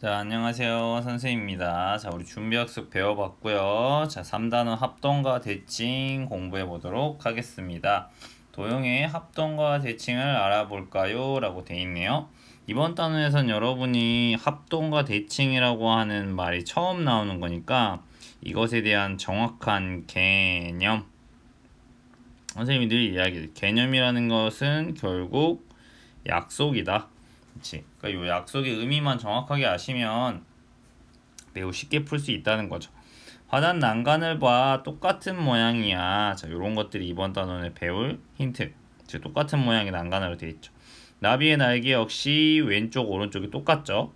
자, 안녕하세요. 선생님입니다. 자, 우리 준비학습 배워봤고요. 자, 3단원 합동과 대칭 공부해 보도록 하겠습니다. 도형의 합동과 대칭을 알아볼까요? 라고 돼 있네요. 이번 단원에선 여러분이 합동과 대칭이라고 하는 말이 처음 나오는 거니까 이것에 대한 정확한 개념, 선생님이 늘 이야기해요. 개념이라는 것은 결국 약속이다. 그치? 그러니까 이 약속의 의미만 정확하게 아시면 매우 쉽게 풀 수 있다는 거죠. 화단 난간을 봐. 똑같은 모양이야. 자, 요런 것들이 이번 단원에 배울 힌트. 즉 똑같은 모양의 난간으로 되어 있죠. 나비의 날개 역시 왼쪽 오른쪽이 똑같죠.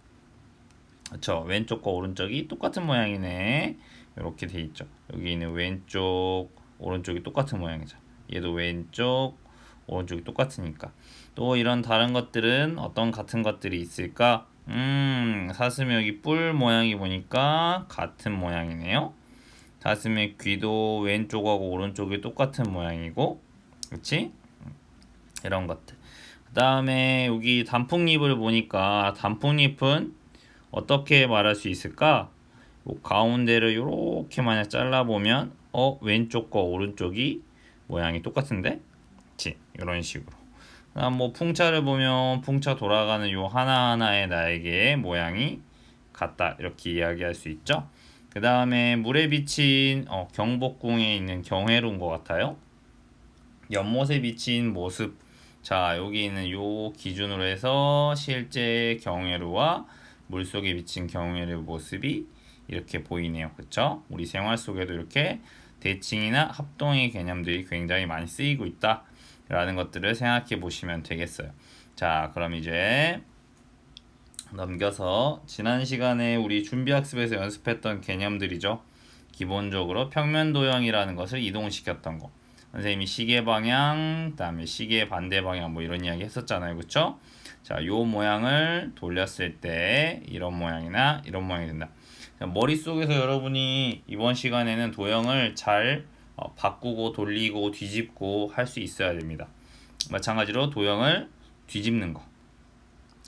그렇죠. 왼쪽과 오른쪽이 똑같은 모양이네. 이렇게 돼 있죠. 여기는 왼쪽 오른쪽이 똑같은 모양이죠. 얘도 왼쪽 오른쪽이 똑같으니까. 또 이런 다른 것들은 어떤 같은 것들이 있을까? 사슴의 여기 뿔 모양이 보니까 같은 모양이네요. 사슴의 귀도 왼쪽하고 오른쪽이 똑같은 모양이고, 그렇지? 이런 것들. 그 다음에 여기 단풍잎을 보니까 단풍잎은 어떻게 말할 수 있을까? 요 가운데를 이렇게 만약 잘라보면 왼쪽과 오른쪽이 모양이 똑같은데? 그치? 이런 식으로. 그다음 뭐 풍차를 보면 풍차 돌아가는 요 하나하나의 날개의 모양이 같다. 이렇게 이야기할 수 있죠. 그 다음에 물에 비친 경복궁에 있는 경회로인 것 같아요. 연못에 비친 모습. 자, 여기 있는 요 기준으로 해서 실제 경회로와 물속에 비친 경회로의 모습이 이렇게 보이네요. 그쵸? 우리 생활 속에도 이렇게 대칭이나 합동의 개념들이 굉장히 많이 쓰이고 있다 라는 것들을 생각해 보시면 되겠어요. 자, 그럼 이제 넘겨서 지난 시간에 우리 준비학습에서 연습했던 개념들이죠. 기본적으로 평면 도형이라는 것을 이동시켰던 거. 선생님이 시계 방향, 그다음에 시계 반대 방향 뭐 이런 이야기 했었잖아요. 그쵸? 자, 요 모양을 돌렸을 때 이런 모양이나 이런 모양이 된다. 자, 머릿속에서 여러분이 이번 시간에는 도형을 잘 바꾸고 돌리고 뒤집고 할 수 있어야 됩니다. 마찬가지로 도형을 뒤집는 거.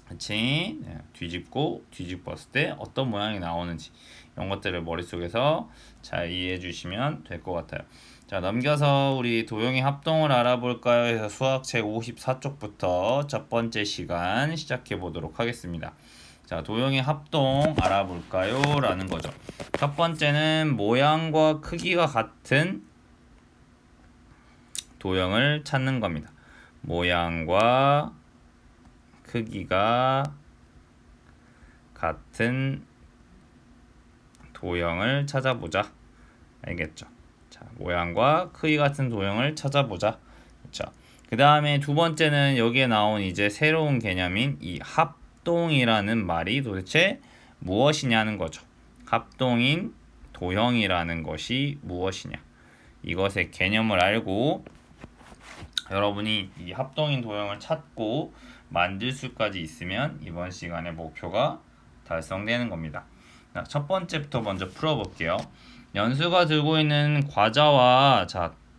그치? 네, 뒤집었을 때 어떤 모양이 나오는지 이런 것들을 머릿속에서 잘 이해해 주시면 될 것 같아요. 자, 넘겨서 우리 도형의 합동을 알아볼까요? 해서 수학 제 54쪽부터 첫 번째 시간 시작해 보도록 하겠습니다. 자, 도형의 합동 알아볼까요? 라는 거죠. 첫 번째는 모양과 크기가 같은 도형을 찾는 겁니다. 모양과 크기가 같은 도형을 찾아보자. 알겠죠? 자, 모양과 크기 같은 도형을 찾아보자. 그렇죠? 그 다음에 두 번째는 여기에 나온 이제 새로운 개념인 이 합동이라는 말이 도대체 무엇이냐는 거죠. 합동인 도형이라는 것이 무엇이냐. 이것의 개념을 알고 여러분이 이 합동인 도형을 찾고 만들 수까지 있으면 이번 시간의 목표가 달성되는 겁니다. 첫 번째부터 먼저 풀어볼게요. 연수가 들고 있는 과자와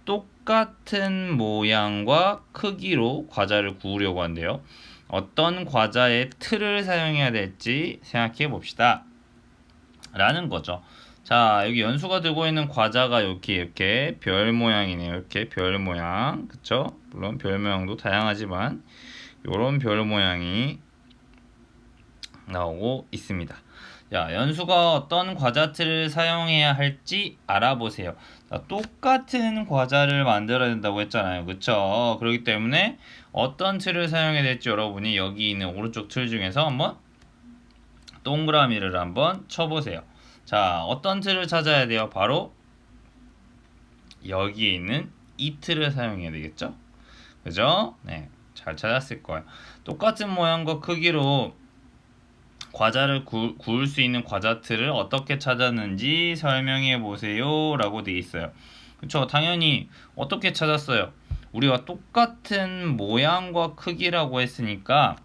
똑같은 모양과 크기로 과자를 구우려고 한대요. 어떤 과자의 틀을 사용해야 될지 생각해 봅시다. 라는 거죠. 자, 여기 연수가 들고 있는 과자가 이렇게 별 모양이네요. 이렇게 별 모양. 그쵸? 물론 별 모양도 다양하지만 요런 별 모양이 나오고 있습니다. 자, 연수가 어떤 과자 틀을 사용해야 할지 알아보세요. 자, 똑같은 과자를 만들어야 된다고 했잖아요. 그쵸? 그렇기 때문에 어떤 틀을 사용해야 될지 여러분이 여기 있는 오른쪽 틀 중에서 한번 동그라미를 한번 쳐보세요. 자, 어떤 틀을 찾아야 돼요? 바로 여기에 있는 이 틀을 사용해야 되겠죠? 그죠? 네, 잘 찾았을 거예요. 똑같은 모양과 크기로 과자를 구울 수 있는 과자 틀을 어떻게 찾았는지 설명해 보세요 라고 되어 있어요. 그쵸? 당연히 어떻게 찾았어요? 우리가 똑같은 모양과 크기라고 했으니까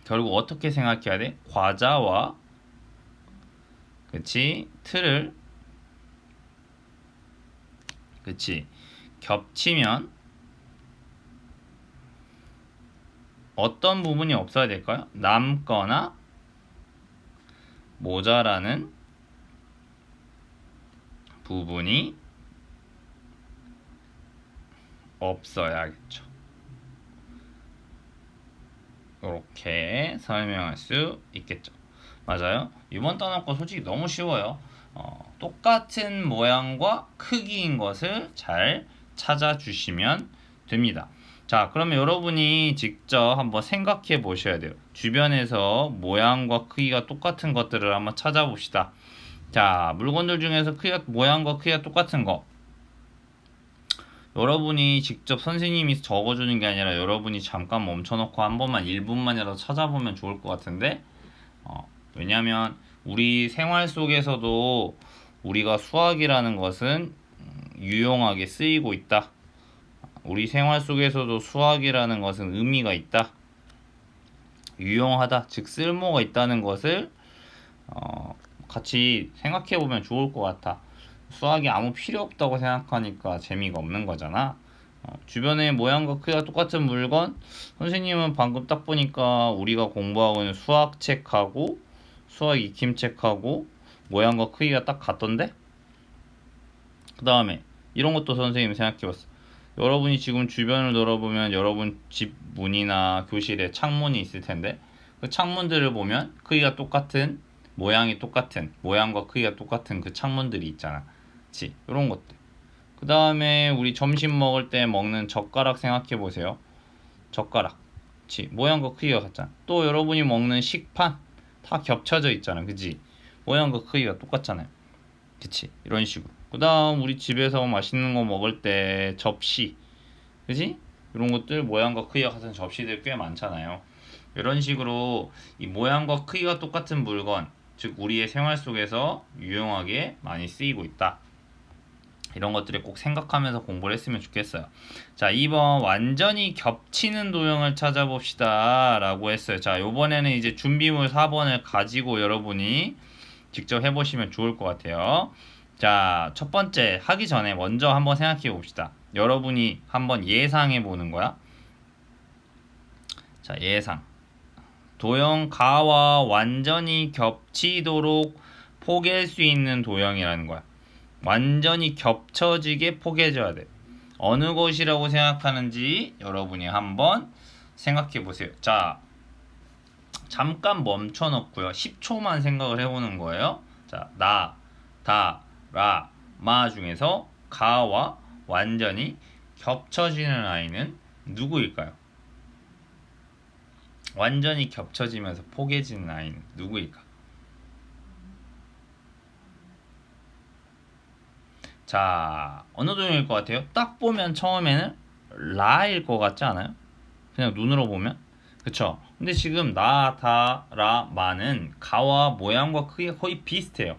결국 어떻게 생각해야 돼? 과자와 그치? 틀을 그치? 겹치면 어떤 부분이 없어야 될까요? 남거나 모자라는 부분이 없어야겠죠. 이렇게 설명할 수 있겠죠. 맞아요. 이번 단어거 솔직히 너무 쉬워요. 똑같은 모양과 크기인 것을 잘 찾아주시면 됩니다. 자, 그러면 여러분이 직접 한번 생각해 보셔야 돼요. 주변에서 모양과 크기가 똑같은 것들을 한번 찾아봅시다. 자, 물건들 중에서 모양과 크기가 똑같은 거. 여러분이 직접 선생님이 적어주는 게 아니라 여러분이 잠깐 멈춰놓고 한 번만 1분만이라도 찾아보면 좋을 것 같은데, 왜냐하면 우리 생활 속에서도 우리가 수학이라는 것은 유용하게 쓰이고 있다. 우리 생활 속에서도 수학이라는 것은 의미가 있다. 유용하다, 즉 쓸모가 있다는 것을 같이 생각해 보면 좋을 것 같아. 수학이 아무 필요 없다고 생각하니까 재미가 없는 거잖아. 주변에 모양과 크기가 똑같은 물건, 선생님은 방금 딱 보니까 우리가 공부하고 있는 수학책하고 수학 익힘책하고 모양과 크기가 딱 같던데? 그 다음에 이런 것도 선생님이 생각해봤어. 여러분이 지금 주변을 돌아보면 여러분 집 문이나 교실에 창문이 있을 텐데, 그 창문들을 보면 크기가 똑같은, 모양이 똑같은, 모양과 크기가 똑같은 그 창문들이 있잖아. 그치? 이런 것들. 그 다음에 우리 점심 먹을 때 먹는 젓가락 생각해 보세요. 젓가락. 그치? 모양과 크기가 같잖아. 또 여러분이 먹는 식판 다 겹쳐져 있잖아. 그치? 모양과 크기가 똑같잖아요. 그치? 이런 식으로. 그 다음 우리 집에서 맛있는 거 먹을 때 접시. 그치? 이런 것들 모양과 크기가 같은 접시들 꽤 많잖아요. 이런 식으로 이 모양과 크기가 똑같은 물건, 즉 우리의 생활 속에서 유용하게 많이 쓰이고 있다. 이런 것들을 꼭 생각하면서 공부를 했으면 좋겠어요. 자, 2번 완전히 겹치는 도형을 찾아봅시다 라고 했어요. 자, 요번에는 이제 준비물 4번을 가지고 여러분이 직접 해보시면 좋을 것 같아요. 자, 첫 번째 하기 전에 먼저 한번 생각해 봅시다. 여러분이 한번 예상해 보는 거야. 자, 예상. 도형 가와 완전히 겹치도록 포갤 수 있는 도형이라는 거야. 완전히 겹쳐지게 포개져야 돼. 어느 것이라고 생각하는지 여러분이 한번 생각해 보세요. 자, 잠깐 멈춰 놓고요. 10초만 생각을 해보는 거예요. 자, 나, 다, 라, 마 중에서 가와 완전히 겹쳐지는 아이는 누구일까요? 완전히 겹쳐지면서 포개지는 아이는 누구일까? 자, 어느 도형일 것 같아요? 딱 보면 처음에는 라일 것 같지 않아요? 그냥 눈으로 보면? 그쵸? 근데 지금 나, 다, 라, 마는 가와 모양과 크기가 거의 비슷해요.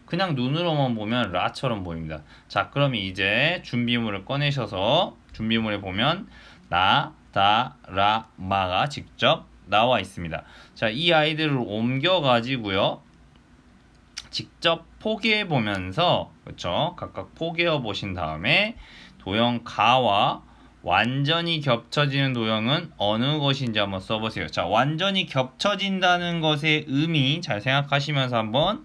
그냥 눈으로만 보면 라처럼 보입니다. 자, 그럼 이제 준비물을 꺼내셔서 준비물에 보면 나, 다, 라, 마가 직접 나와 있습니다. 자, 이 아이들을 옮겨 가지고요. 직접 포개해 보면서, 그렇죠? 각각 포개어 보신 다음에 도형 가와 완전히 겹쳐지는 도형은 어느 것인지 한번 써보세요. 자, 완전히 겹쳐진다는 것의 의미 잘 생각하시면서 한번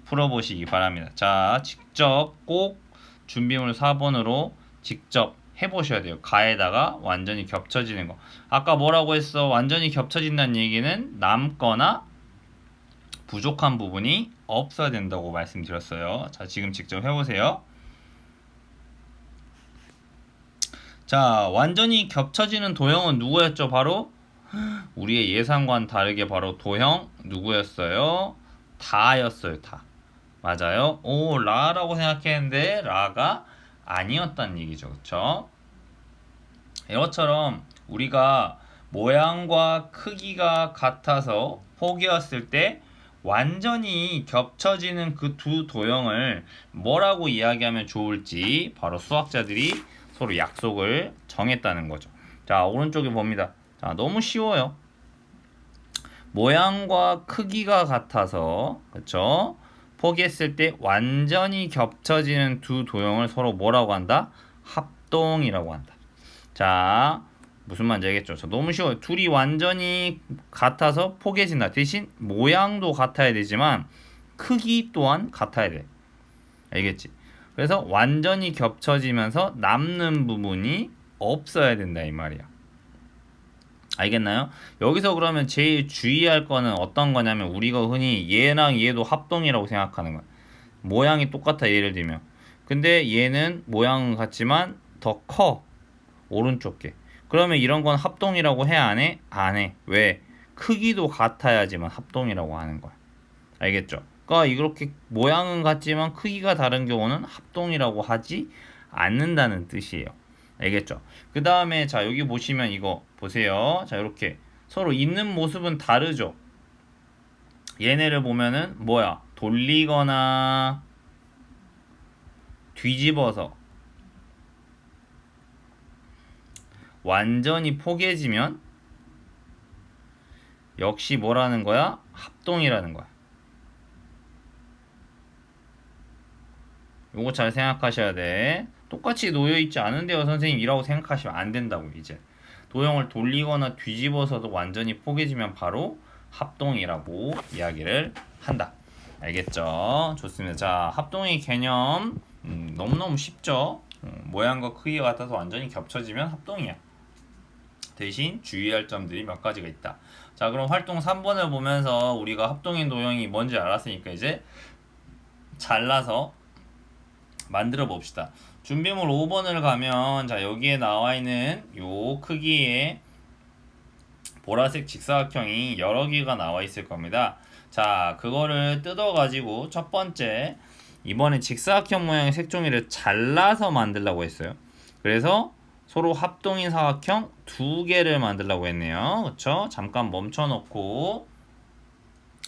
풀어보시기 바랍니다. 자, 직접 꼭 준비물 4번으로 직접 해보셔야 돼요. 가에다가 완전히 겹쳐지는 거. 아까 뭐라고 했어? 완전히 겹쳐진다는 얘기는 남거나 부족한 부분이 없어야 된다고 말씀드렸어요. 자, 지금 직접 해보세요. 자, 완전히 겹쳐지는 도형은 누구였죠? 바로 우리의 예상과는 다르게 바로 도형 누구였어요? 다였어요. 다. 맞아요. 오, 라라고 생각했는데 라가 아니었다는 얘기죠. 그쵸? 이것처럼 우리가 모양과 크기가 같아서 포개었을 때 완전히 겹쳐지는 그 두 도형을 뭐라고 이야기하면 좋을지 바로 수학자들이 서로 약속을 정했다는 거죠. 자, 오른쪽에 봅니다. 자, 너무 쉬워요. 모양과 크기가 같아서, 그쵸? 포개했을 때 완전히 겹쳐지는 두 도형을 서로 뭐라고 한다? 합동이라고 한다. 자, 무슨 말인지 알겠죠? 자, 너무 쉬워요. 둘이 완전히 같아서 포개진다. 대신 모양도 같아야 되지만 크기 또한 같아야 돼. 알겠지? 그래서 완전히 겹쳐지면서 남는 부분이 없어야 된다 이 말이야. 알겠나요? 여기서 그러면 제일 주의할 거는 어떤 거냐면 우리가 흔히 얘랑 얘도 합동이라고 생각하는 거야. 모양이 똑같아 예를 들면. 근데 얘는 모양은 같지만 더 커. 오른쪽 게. 그러면 이런 건 합동이라고 해 안 해? 안 해. 왜? 크기도 같아야지만 합동이라고 하는 거야. 알겠죠? 그러니까 이렇게 모양은 같지만 크기가 다른 경우는 합동이라고 하지 않는다는 뜻이에요. 알겠죠? 그 다음에 자 여기 보시면 이거 보세요. 자 이렇게 서로 있는 모습은 다르죠? 얘네를 보면은 뭐야? 돌리거나 뒤집어서 완전히 포개지면 역시 뭐라는 거야? 합동이라는 거야. 요거 잘 생각하셔야 돼. 똑같이 놓여있지 않은데요 선생님이라고 생각하시면 안 된다고. 이제 도형을 돌리거나 뒤집어서도 완전히 포개지면 바로 합동이라고 이야기를 한다. 알겠죠? 좋습니다. 자, 합동의 개념 너무너무 쉽죠? 모양과 크기가 같아서 완전히 겹쳐지면 합동이야. 대신 주의할 점들이 몇 가지가 있다. 자, 그럼 활동 3번을 보면서 우리가 합동인 도형이 뭔지 알았으니까 이제 잘라서 만들어 봅시다. 준비물 5번을 가면 자 여기에 나와 있는 요 크기의 보라색 직사각형이 여러 개가 나와 있을 겁니다. 자 그거를 뜯어 가지고 첫 번째 이번에 직사각형 모양의 색종이를 잘라서 만들려고 했어요. 그래서 서로 합동인 사각형 두 개를 만들려고 했네요. 그쵸? 잠깐 멈춰 놓고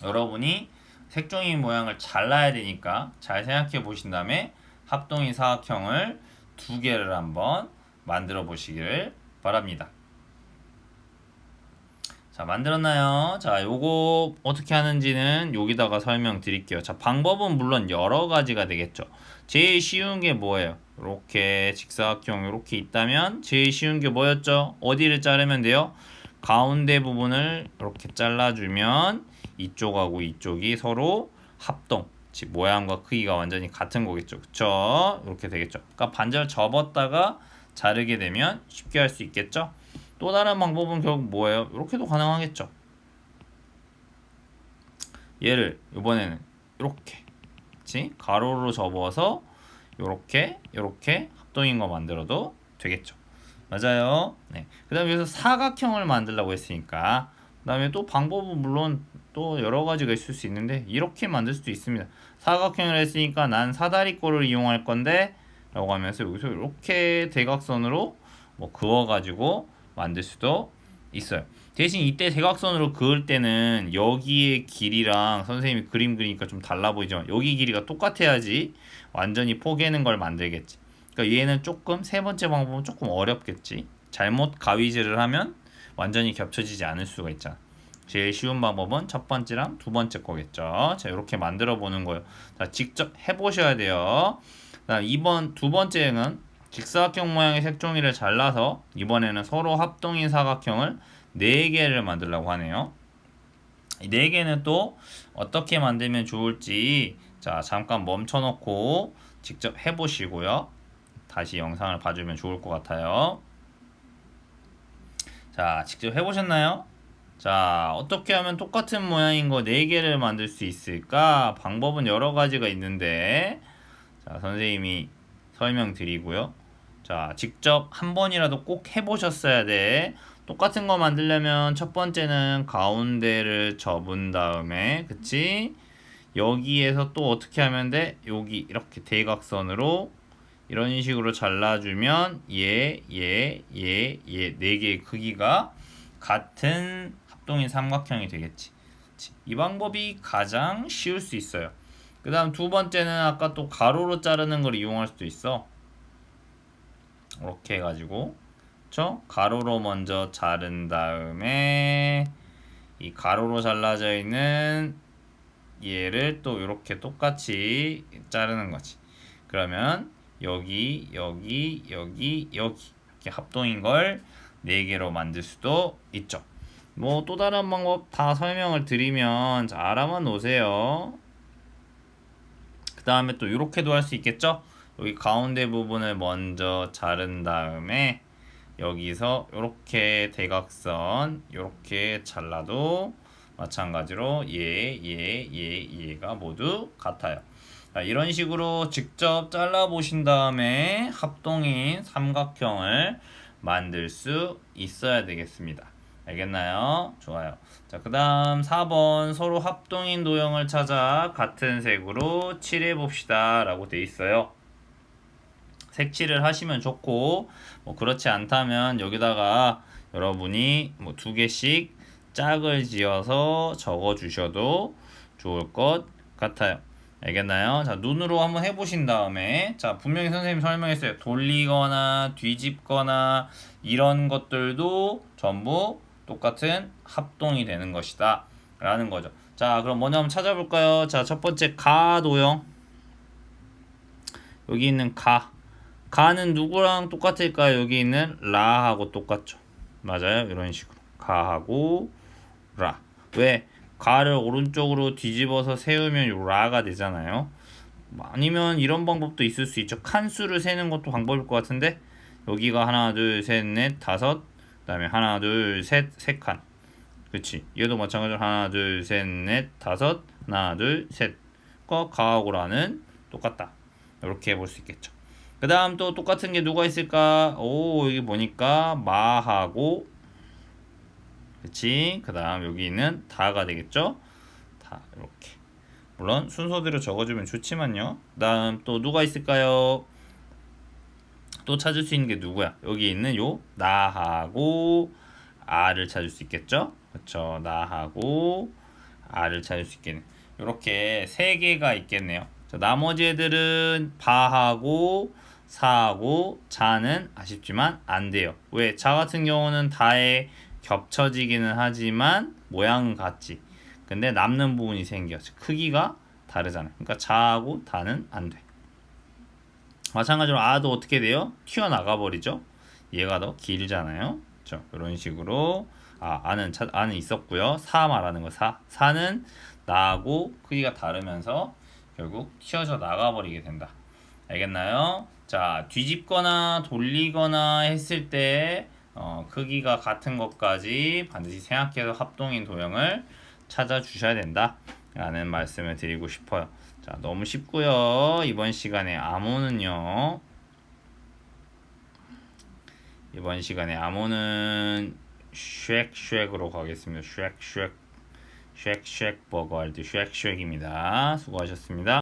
여러분이 색종이 모양을 잘라야 되니까 잘 생각해 보신 다음에 합동인 사각형을 두 개를 한번 만들어 보시기를 바랍니다. 자, 만들었나요? 자, 요거 어떻게 하는지는 여기다가 설명드릴게요. 자, 방법은 물론 여러 가지가 되겠죠. 제일 쉬운 게 뭐예요? 이렇게 직사각형 이렇게 있다면 제일 쉬운 게 뭐였죠? 어디를 자르면 돼요? 가운데 부분을 이렇게 잘라주면 이쪽하고 이쪽이 서로 합동. 즉 모양과 크기가 완전히 같은 거겠죠. 그쵸? 이렇게 되겠죠. 그러니까 반절 접었다가 자르게 되면 쉽게 할 수 있겠죠. 또 다른 방법은 결국 뭐예요? 이렇게도 가능하겠죠. 얘를 이번에는 이렇게 그치? 가로로 접어서 이렇게 합동인 거 만들어도 되겠죠. 맞아요. 네. 그 다음에 여기서 사각형을 만들려고 했으니까 그 다음에 또 방법은 물론 또 여러 가지가 있을 수 있는데 이렇게 만들 수도 있습니다. 사각형을 했으니까 난 사다리꼴을 이용할 건데 라고 하면서 여기서 이렇게 대각선으로 뭐 그어가지고 만들 수도 있어요. 대신 이때 대각선으로 그을 때는 여기의 길이랑 선생님이 그림 그리니까 좀 달라 보이지만 여기 길이가 똑같아야지 완전히 포개는 걸 만들겠지. 그러니까 얘는 조금 세 번째 방법은 조금 어렵겠지. 잘못 가위질을 하면 완전히 겹쳐지지 않을 수가 있잖아. 제일 쉬운 방법은 첫 번째랑 두 번째 거겠죠. 자, 이렇게 만들어 보는 거예요. 자, 직접 해보셔야 돼요. 자, 이번 두 번째는 직사각형 모양의 색종이를 잘라서 이번에는 서로 합동인 사각형을 4개를 만들려고 하네요. 이 4개는 또 어떻게 만들면 좋을지 자, 잠깐 멈춰 놓고 직접 해보시고요. 다시 영상을 봐주면 좋을 것 같아요. 자, 직접 해보셨나요? 자, 어떻게 하면 똑같은 모양인 거 4개를 만들 수 있을까? 방법은 여러 가지가 있는데 자, 선생님이 설명드리고요. 자, 직접 한 번이라도 꼭 해보셨어야 돼. 똑같은 거 만들려면 첫 번째는 가운데를 접은 다음에 그치? 여기에서 또 어떻게 하면 돼? 여기 이렇게 대각선으로 이런 식으로 잘라주면 네 개의 크기가 같은 합동인 삼각형이 되겠지. 이 방법이 가장 쉬울 수 있어요. 그 다음 두 번째는 아까 또 가로로 자르는 걸 이용할 수도 있어. 이렇게 해가지고 그쵸? 가로로 먼저 자른 다음에 이 가로로 잘라져 있는 얘를 또 이렇게 똑같이 자르는 거지. 그러면 여기 이렇게 합동인 걸 4개로 만들 수도 있죠. 뭐 또 다른 방법 다 설명을 드리면 자, 알아만 놓으세요. 다음에 또 이렇게도 할 수 있겠죠? 여기 가운데 부분을 먼저 자른 다음에 여기서 이렇게 대각선 이렇게 잘라도 마찬가지로 얘가 모두 같아요. 자, 이런 식으로 직접 잘라 보신 다음에 합동인 삼각형을 만들 수 있어야 되겠습니다. 알겠나요? 좋아요. 자, 그 다음 4번 서로 합동인 도형을 찾아 같은 색으로 칠해 봅시다 라고 돼 있어요. 색칠을 하시면 좋고, 뭐 그렇지 않다면 여기다가 여러분이 뭐 2개씩 짝을 지어서 적어 주셔도 좋을 것 같아요. 알겠나요? 자, 눈으로 한번 해보신 다음에, 자, 분명히 선생님이 설명했어요. 돌리거나 뒤집거나 이런 것들도 전부 똑같은 합동이 되는 것이다 라는 거죠. 자, 그럼 먼저 한번 찾아볼까요? 자, 첫 번째 가 도형. 여기 있는 가는 누구랑 똑같을까요? 여기 있는 라하고 똑같죠. 맞아요. 이런 식으로 가하고 라. 왜? 가를 오른쪽으로 뒤집어서 세우면 요 라가 되잖아요. 아니면 이런 방법도 있을 수 있죠. 칸수를 세는 것도 방법일 것 같은데, 여기가 하나 둘 셋 넷 다섯, 그 다음에 하나 둘 셋 세 칸. 그치? 얘도 마찬가지로 하나 둘 셋 넷 다섯, 하나 둘 셋과 가하고 라는 똑같다. 이렇게 해볼 수 있겠죠. 그 다음 또 똑같은 게 누가 있을까? 오, 여기 보니까 마하고, 그치? 그 다음 여기 있는 다가 되겠죠? 다 이렇게. 물론 순서대로 적어주면 좋지만요. 그 다음 또 누가 있을까요? 또 찾을 수 있는 게 누구야? 여기 있는 요 나하고 아를 찾을 수 있겠죠? 그쵸? 나하고 아를 찾을 수 있겠네. 이렇게 세 개가 있겠네요. 자, 나머지 애들은 바하고 사하고 자는 아쉽지만 안 돼요. 왜? 자 같은 경우는 다에 겹쳐지기는 하지만 모양은 같지. 근데 남는 부분이 생겨. 크기가 다르잖아요. 그러니까 자하고 다는 안 돼. 마찬가지로 아도 어떻게 돼요? 튀어나가 버리죠. 얘가 더 길잖아요. 그렇죠? 이런 식으로 아는 있었고요. 사 말하는 거 사는 나하고 크기가 다르면서 결국 튀어져 나가 버리게 된다. 알겠나요? 자, 뒤집거나 돌리거나 했을 때 크기가 같은 것까지 반드시 생각해서 합동인 도형을 찾아 주셔야 된다 라는 말씀을 드리고 싶어요. 자, 너무 쉽고요. 이번 시간에 암호는요. 이번 시간에 암호는 쉑쉑으로 가겠습니다. 쉑쉑 버거 할 때 쉑쉑입니다. 수고하셨습니다.